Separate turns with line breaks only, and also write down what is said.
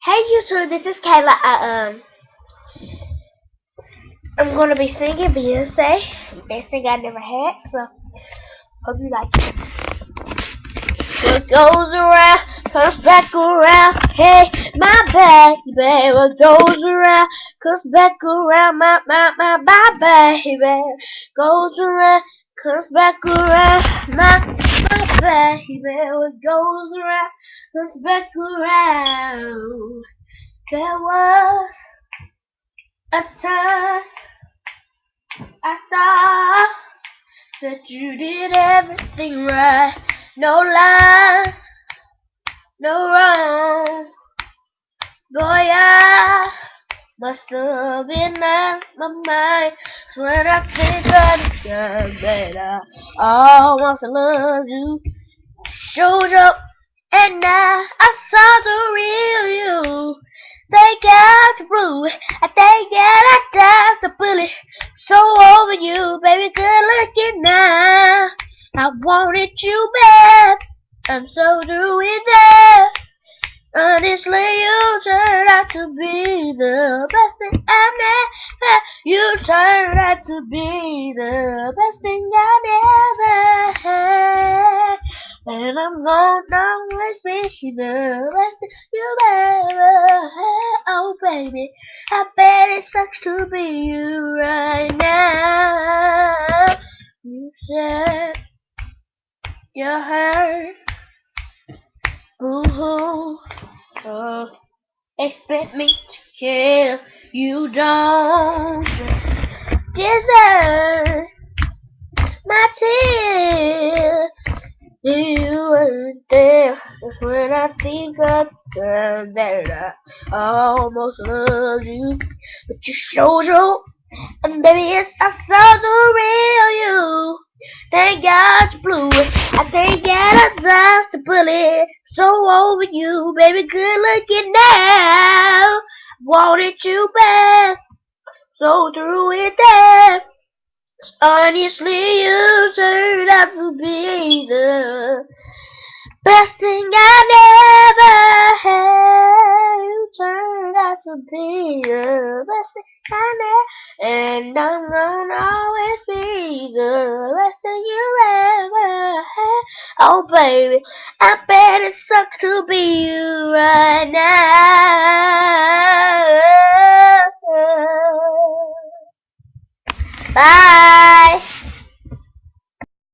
Hey YouTube, this is Kayla. I'm gonna be singing Beyonce, best thing I never had. So hope you like it. What goes around comes back around. Hey, my baby. What goes around comes back around. My baby. Goes around comes back around. My baby. What goes around comes back around. There was a time I thought that you did everything right. No lie, no wrong. Boy, I must have been out my mind when I think of the time that I almost loved you. Showed up and now I saw the real you. They got you blue. I think I dodged the bullet. So over you, baby, good looking now. I wanted you back. I'm so through with that. Honestly, you turned out to be the best thing I've never had. You turned out to be the best thing I never had. And I'm gonna always be the best thing you've ever had. Oh baby, I bet it sucks to be you right now. You said you're hurt, boo-hoo. Expect me to care. You don't deserve my tears. You weren't there. That's when I think of the time that I almost loved you. But you showed you, and baby, yes, I saw the real you. Thank God you blew it. I thank God I dodged the bullet. So over you, baby, good looking now. Wanted you back, so through it there. Honestly, you turned out to be the best thing I never had. You turned out to be the best thing I never, and I'm gonna always be the best thing you ever had. Oh baby, I bet it sucks to be you right now. Bye.